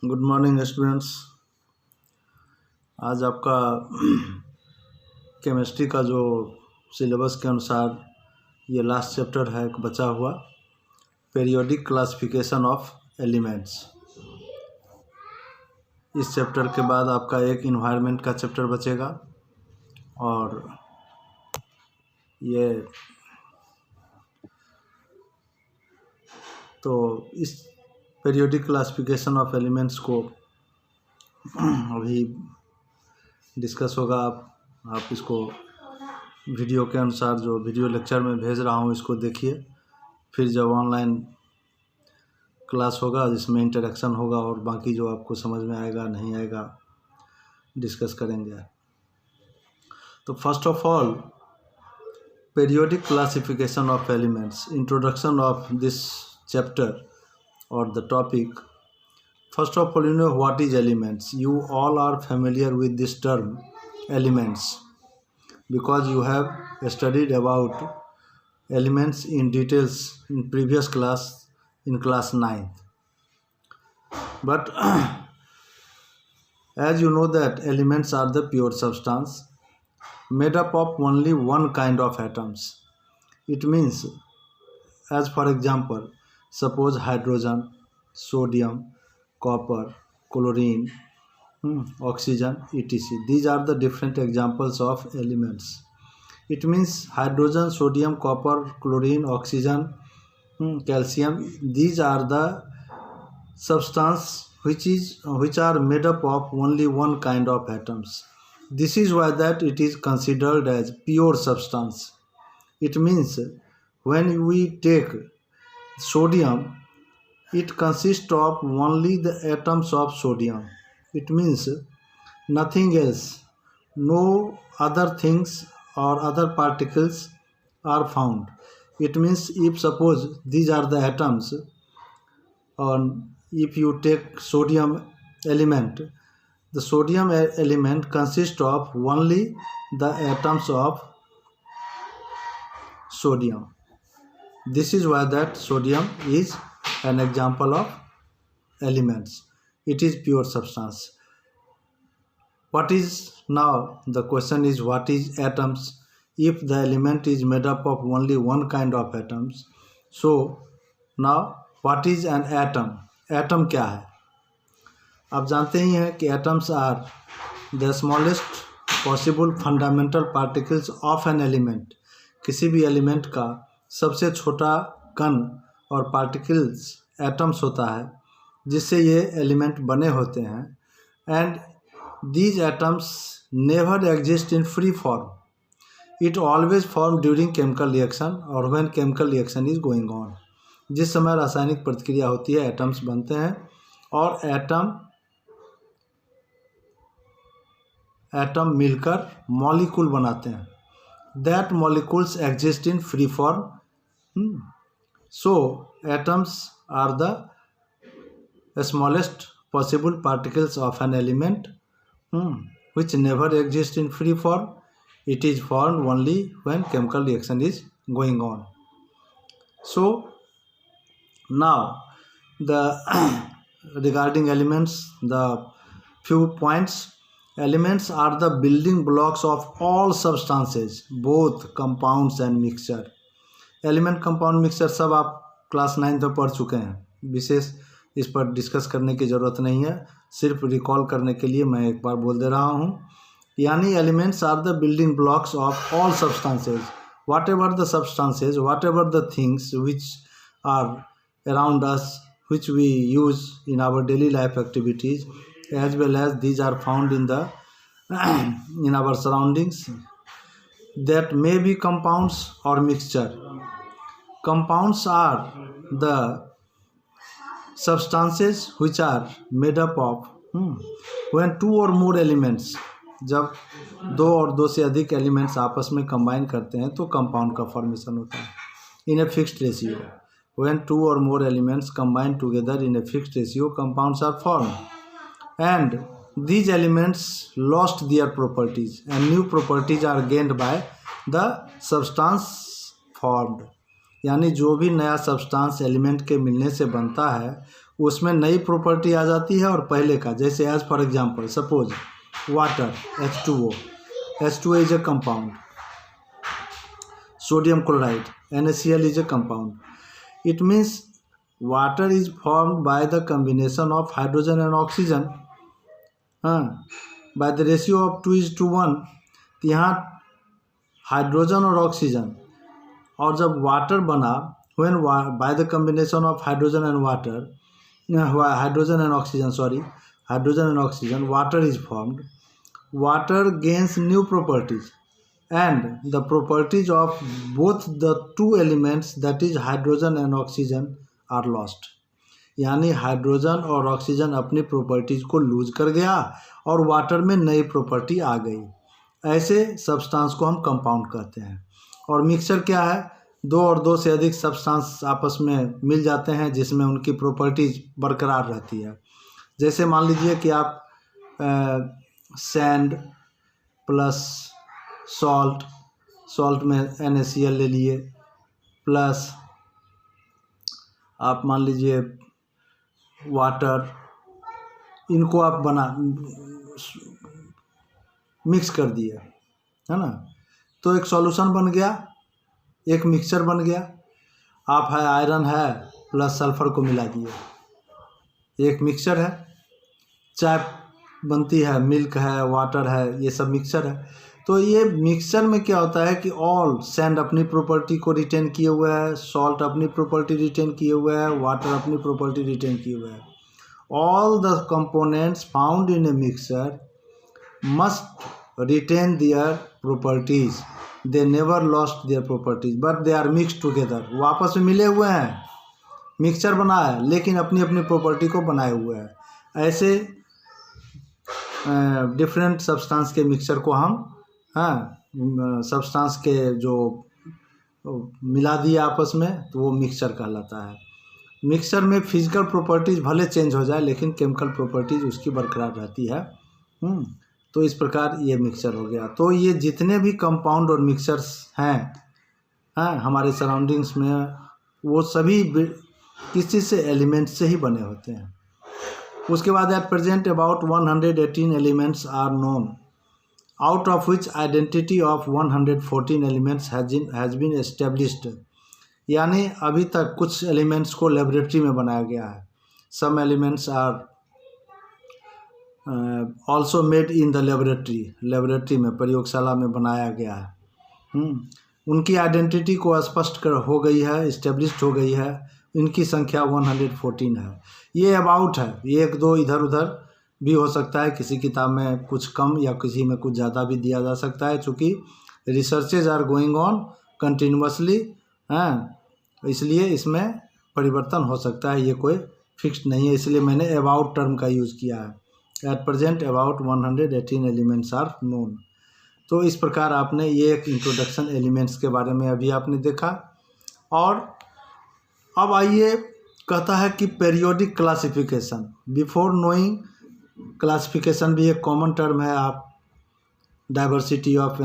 Good morning students. आज आपका chemistry का जो सिलेबस के अनुसार ये लास्ट चैप्टर है एक बचा हुआ, पीरियोडिक क्लासिफिकेशन ऑफ एलिमेंट्स। इस चैप्टर के बाद आपका एक इन्वायरमेंट का चैप्टर बचेगा और ये तो इस पीरियोडिक क्लासिफिकेशन ऑफ एलिमेंट्स को अभी डिस्कस होगा। आप इसको वीडियो के अनुसार जो वीडियो लेक्चर में भेज रहा हूँ इसको देखिए, फिर जब ऑनलाइन क्लास होगा जिसमें इंटरेक्शन होगा और बाकी जो आपको समझ में आएगा नहीं आएगा डिस्कस करेंगे। तो first of all, periodic classification of elements, introduction of this chapter or the topic. First of all, you know what is elements. You all are familiar with this term elements because you have studied about elements in details in previous class, in class 9th. But as you know that elements are the pure substance made up of only one kind of atoms. It means, as for example, suppose hydrogen, sodium, copper, chlorine, oxygen, etc. These are the different examples of elements. It means hydrogen, sodium, copper, chlorine, oxygen, calcium. These are the substance which are made up of only one kind of atoms. This is why that it is considered as pure substance. It means when we take sodium, it consists of only the atoms of sodium. It means nothing else, no other things or other particles are found. It means if suppose these are the atoms, and if you take sodium element, the sodium element consists of only the atoms of sodium. This is why that sodium is an example of elements. It is pure substance. What is now the question is what is atoms? If the element is made up of only one kind of atoms, so now what is an atom? Atom क्या है? आप जानते ही हैं कि atoms are the smallest possible fundamental particles of an element. किसी भी element का सबसे छोटा कण और पार्टिकल्स एटम्स होता है जिससे ये एलिमेंट बने होते हैं। And these atoms never exist in free form, it always form during chemical reaction और when chemical reaction is going on. जिस समय रासायनिक प्रतिक्रिया होती है एटम्स बनते हैं और एटम मिलकर मॉलिक्यूल बनाते हैं। That molecules exist in free form. So atoms are the smallest possible particles of an element which never exist in free form. It is formed only when chemical reaction is going on. So now the regarding elements, the few points. Elements are the building blocks of all substances, both compounds and mixture. Element compound mixture सब आप class 9 में पढ़ चुके हैं, विशेष इस पर discuss करने की ज़रूरत नहीं है, सिर्फ रिकॉल करने के लिए मैं एक बार बोल दे रहा हूँ। यानी elements are the building blocks of all substances, whatever the substances, whatever the things which are around us, which we use in our daily life activities, as well as these are found in our surroundings, that may be compounds or mixture. Compounds are the substances which are made up of when two or more elements, जब दो और दो से अधिक elements आपस में combine करते हैं तो कंपाउंड का फॉर्मेशन होता है in a fixed ratio. When two or more elements combine together in a fixed ratio, compounds are formed, and these elements lost their properties and new properties are gained by the substance formed. यानी जो भी नया substance element के मिलने से बनता है उसमें नई प्रॉपर्टी आ जाती है और पहले का, जैसे as for example suppose water H2O, H2O इज a compound, sodium chloride NaCl is a compound. It means water is formed by the combination of hydrogen and oxygen by the ratio of 2:1. तो यहाँ hydrogen और oxygen, और जब water बना when by the combination of hydrogen and water, hydrogen and oxygen, water is formed. Water gains new properties and the properties of both the two elements, that is hydrogen and oxygen, are lost. यानी hydrogen और oxygen अपनी properties को loose कर गया और water में नई property आ गई। ऐसे सब्सटेंस को हम कंपाउंड कहते हैं। और मिक्सचर क्या है? दो और दो से अधिक सब्सटेंस आपस में मिल जाते हैं जिसमें उनकी प्रॉपर्टीज़ बरकरार रहती है। जैसे मान लीजिए कि आप सैंड प्लस सॉल्ट में NaCl ले लिए, प्लस आप मान लीजिए वाटर, इनको आप मिक्स कर दिए, है ना, तो एक सॉल्यूशन बन गया, एक मिक्सचर बन गया। आप है आयरन है प्लस सल्फर को मिला दिए, एक मिक्सचर है। चाय बनती है, मिल्क है, वाटर है, ये सब मिक्सचर है। तो ये मिक्सचर में क्या होता है कि ऑल सैंड अपनी प्रॉपर्टी को रिटेन किए हुए है, सॉल्ट अपनी प्रॉपर्टी रिटेन किए हुए है, वाटर अपनी प्रॉपर्टी रिटेन किए हुए है। All the components found in a mixture must retain their properties, they never lost their properties but they are mix together. वो आपस में मिले हुए हैं, मिक्सचर बना है लेकिन अपनी अपनी प्रॉपर्टी को बनाए हुए हैं। ऐसे डिफरेंट सब्सटेंस के मिक्सचर को हम सब्सटेंस के जो मिला दिए आपस में, तो वो मिक्सचर कहलाता है। मिक्सचर में फिजिकल प्रॉपर्टीज़ भले चेंज हो जाए लेकिन केमिकल प्रॉपर्टीज़ उसकी बरकरार रहती है। तो इस प्रकार ये मिक्सचर हो गया। तो ये जितने भी कंपाउंड और मिक्सचर्स हैं हमारे सराउंडिंग्स में, वो सभी किसी से एलिमेंट से ही बने होते हैं। उसके बाद at present about 118 elements are known, out of which identity of 114 elements has been established. यानी अभी तक कुछ एलिमेंट्स को लेबोरेटरी में बनाया गया है। Some elements are also made in the laboratory में, प्रयोगशाला में बनाया गया है। उनकी आइडेंटिटी को स्पष्ट हो गई है, इस्टेब्लिश्ड हो गई है। इनकी संख्या 114 है। ये अबाउट है, एक दो इधर उधर भी हो सकता है, किसी किताब में कुछ कम या किसी में कुछ ज़्यादा भी दिया जा सकता है, चूँकि researches are going on continuously, इसलिए इसमें परिवर्तन हो सकता है, ये कोई फिक्स्ड नहीं है, इसलिए मैंने अबाउट टर्म का यूज़ किया है। At present about 118 elements are known. तो इस प्रकार आपने ये एक इंट्रोडक्शन एलिमेंट्स के बारे में अभी आपने देखा। और अब आइए, कहता है कि periodic classification. Before knowing, classification भी एक कॉमन टर्म है। आप डाइवर्सिटी ऑफ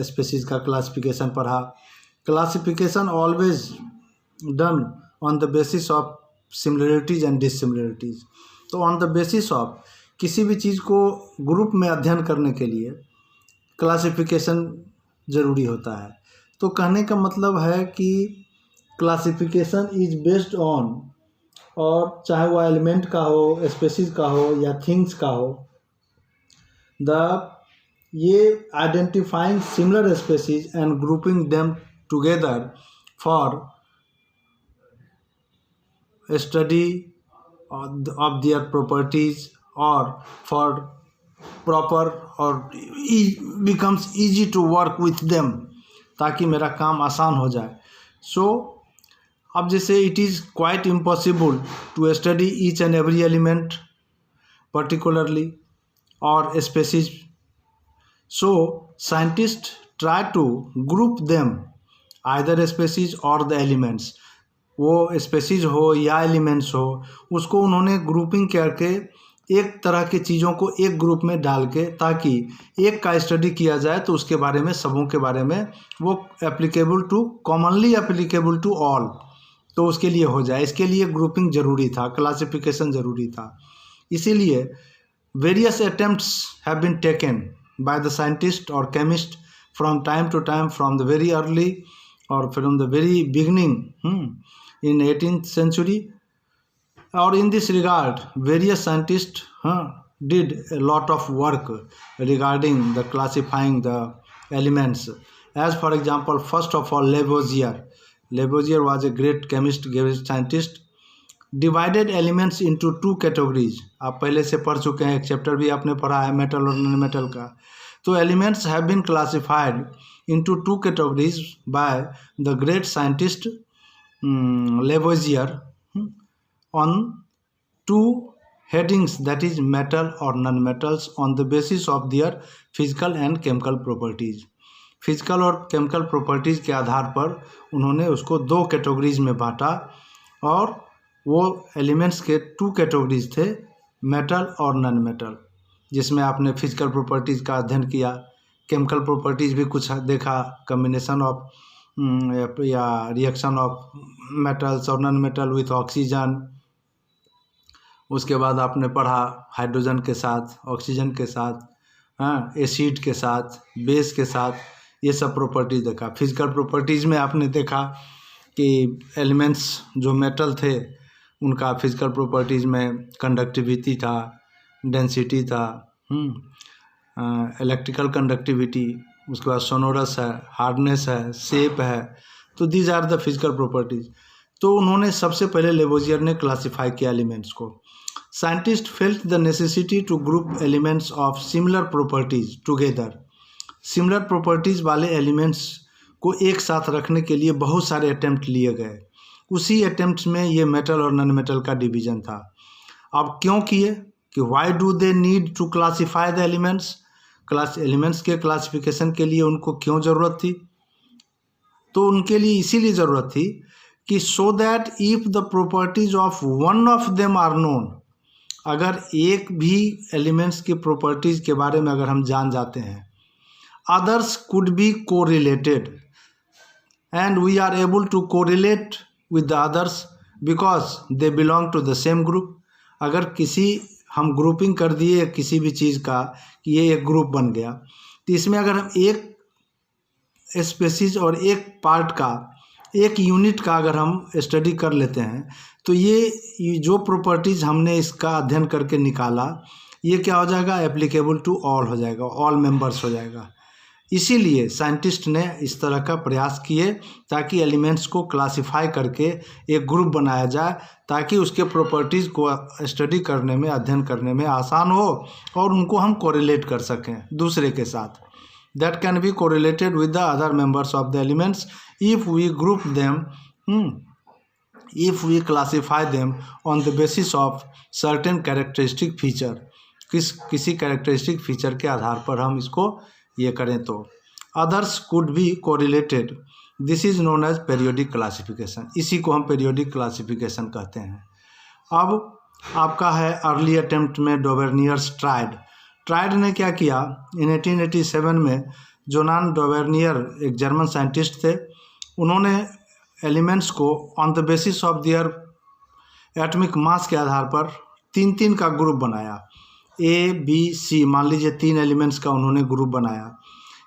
स्पीसीज का क्लासिफिकेशन पढ़ा। Classification always done on the basis of similarities and dissimilarities. तो ऑन द बेसिस ऑफ किसी भी चीज़ को ग्रुप में अध्ययन करने के लिए क्लासिफिकेशन ज़रूरी होता है। तो कहने का मतलब है कि क्लासिफिकेशन इज बेस्ड ऑन, और चाहे वो एलिमेंट का हो, स्पेसीज का हो या थिंग्स का हो, ये identifying similar species and grouping them together for study of their properties और फॉर प्रॉपर और becomes easy to work with them, ताकि मेरा काम आसान हो जाए। सो अब जैसे it is quite impossible to study each and every element particularly और species, so scientist try to group them either species और द एलिमेंट्स। वो स्पेसीज हो या एलिमेंट्स हो, उसको उन्होंने ग्रुपिंग करके एक तरह की चीज़ों को एक ग्रुप में डाल के, ताकि एक का स्टडी किया जाए तो उसके बारे में, सबों के बारे में वो applicable to, commonly applicable to all, तो उसके लिए हो जाए। इसके लिए ग्रुपिंग ज़रूरी था, क्लासिफिकेशन ज़रूरी था। इसीलिए various attempts have been taken by the scientist और chemist from time to time, from the very early और from the very beginning in 18th century. Or in this regard, various scientists did a lot of work regarding the classifying the elements. As for example, first of all, Lavoisier. Lavoisier was a great chemist, great scientist. Divided elements into two categories. आप पहले से पढ़ चुके हैं, एक chapter भी आपने पढ़ा है मेटल और नॉन मेटल का। तो elements have been classified into two categories by the great scientist Lavoisier on two headings, that is metal or non-metals, on the basis of their physical and chemical properties. Physical और chemical properties के आधार पर उन्होंने उसको दो categories में बांटा, और वो एलिमेंट्स के टू कैटेगरीज थे, मेटल और नॉन मेटल, जिसमें आपने फिजिकल प्रॉपर्टीज़ का अध्ययन किया, केमिकल प्रॉपर्टीज़ भी कुछ देखा, कम्बिनेशन ऑफ या रिएक्शन ऑफ मेटल्स और नॉन मेटल विथ ऑक्सीजन। उसके बाद आपने पढ़ा हाइड्रोजन के साथ, ऑक्सीजन के साथ, एसिड के साथ, बेस के साथ, ये सब प्रॉपर्टीज़ देखा। फिजिकल प्रॉपर्टीज़ में आपने देखा कि एलिमेंट्स जो मेटल थे उनका फिजिकल प्रॉपर्टीज़ में कंडक्टिविटी था, डेंसिटी था, इलेक्ट्रिकल कंडक्टिविटी, उसके बाद सोनोरस है, हार्डनेस है, शेप है। तो these are the physical properties. तो उन्होंने सबसे पहले लेवोजियर ने क्लासिफाई किया एलिमेंट्स को। Scientist felt the necessity to group elements of similar properties together. Similar properties वाले एलिमेंट्स को एक साथ रखने के लिए बहुत सारे अटेम्प्ट लिए गए। उसी अटेम्प्ट में ये मेटल और नॉन मेटल का डिवीज़न था। अब क्यों किए कि why do they need to classify the elements, elements के क्लासिफिकेशन के लिए उनको क्यों ज़रूरत थी? तो उनके लिए इसीलिए ज़रूरत थी कि so that if the properties of one of them are known, अगर एक भी एलिमेंट्स की प्रॉपर्टीज़ के बारे में अगर हम जान जाते हैं, others could be correlated and we are able to correlate with the others because they belong to the same group. अगर किसी हम ग्रुपिंग कर दिए किसी भी चीज़ का कि ये एक ग्रुप बन गया, तो इसमें अगर हम एक स्पेसीज और एक पार्ट का, एक यूनिट का अगर हम स्टडी कर लेते हैं, तो ये जो प्रॉपर्टीज़ हमने इसका अध्ययन करके निकाला, ये क्या हो जाएगा, एप्लीकेबल टू ऑल हो जाएगा, ऑल मेंबर्स हो जाएगा। इसीलिए साइंटिस्ट ने इस तरह का प्रयास किए ताकि एलिमेंट्स को क्लासिफाई करके एक ग्रुप बनाया जाए, ताकि उसके प्रॉपर्टीज़ को स्टडी करने में, अध्ययन करने में आसान हो और उनको हम कोरिलेट कर सकें दूसरे के साथ। That can be correlated with the other members of the elements if we group them, if we classify them on the basis of certain characteristic feature. किसी कैरेक्टरिस्टिक फीचर के आधार पर हम इसको ये करें तो others could be correlated, this is known as periodic classification. इसी को हम पीरियोडिक क्लासिफिकेशन कहते हैं। अब आपका है अर्ली अटेम्प्ट में डोवेर्नियर्स ट्राइड ने क्या किया, इन 1887 में जोनान डोवेर्नियर एक जर्मन साइंटिस्ट थे, उन्होंने एलिमेंट्स को on the basis of their atomic mass के आधार पर तीन तीन का ग्रुप बनाया, ए बी सी, मान लीजिए 3 एलिमेंट्स का उन्होंने ग्रुप बनाया।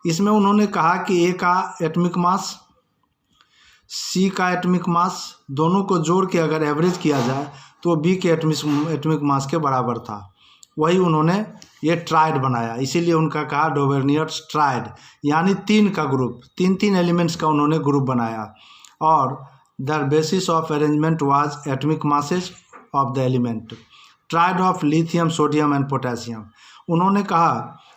इसमें उन्होंने कहा कि ए का एटॉमिक मास, सी का एटॉमिक मास, दोनों को जोड़ के अगर एवरेज किया जाए तो बी के एटॉमिक मास के बराबर था। वही उन्होंने ये ट्राइड बनाया, इसीलिए उनका कहा डोवेर्नियर्स ट्राइड, यानी 3 का ग्रुप, 3 एलिमेंट्स का उन्होंने ग्रुप बनाया। और the basis of arrangement was atomic masses of the element, triad of lithium, sodium and potassium. उन्होंने कहा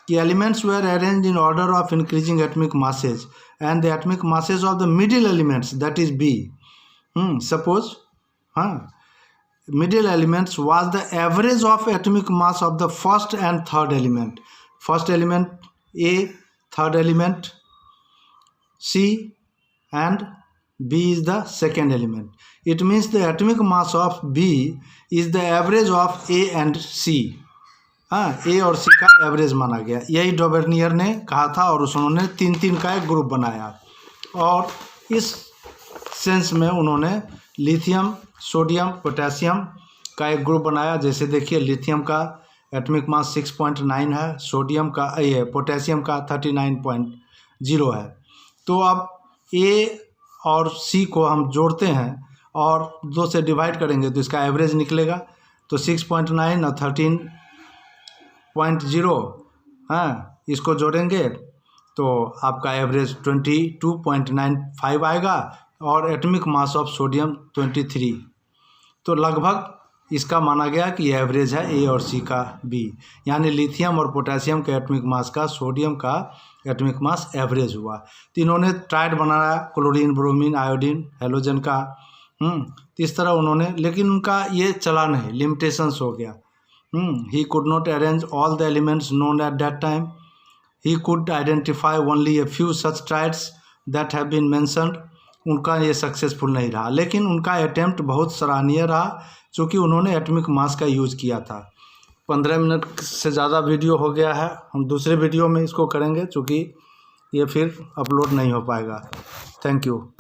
कि elements were arrange in order of increasing atomic masses and the atomic masses of the middle elements, that is B. Suppose middle elements was the average of atomic mass of the first and third element. First element A, third element C, and B is the second element. It means the atomic mass of B is the average of A and C. हाँ, ए और सी का average माना गया। यही डोबेर्नियर ने कहा था और उन्होंने 3-3 का एक ग्रुप बनाया और इस सेंस में उन्होंने लिथियम, सोडियम, पोटेशियम का एक ग्रुप बनाया। जैसे देखिए लिथियम का एटॉमिक मास 6.9 है, सोडियम का ये पोटेशियम का 39.0 है। तो अब ए और सी को हम जोड़ते हैं और 2 से डिवाइड करेंगे तो इसका एवरेज निकलेगा। तो 6.9 और 13.0 हाँ, इसको जोड़ेंगे तो आपका एवरेज 22.95 आएगा और एटॉमिक मास ऑफ सोडियम 23। तो लगभग इसका माना गया कि एवरेज है ए और सी का बी, यानी लिथियम और पोटेशियम के एटॉमिक मास का सोडियम का एटॉमिक मास एवरेज हुआ। तो इन्होंने ट्राइड बनाया, क्लोरीन, ब्रोमीन, आयोडीन, हेलोजन का। तो इस तरह उन्होंने, लेकिन उनका ये चला नहीं, लिमिटेशंस हो गया। He could not arrange all the elements known at that time. He could identify only a few such triads that have been mentioned. उनका ये सक्सेसफुल नहीं रहा, लेकिन उनका अटेम्प्ट बहुत सराहनीय रहा क्योंकि उन्होंने एटॉमिक मास का यूज़ किया था। 15 मिनट से ज़्यादा वीडियो हो गया है, हम दूसरे वीडियो में इसको करेंगे क्योंकि ये फिर अपलोड नहीं हो पाएगा। Thank you.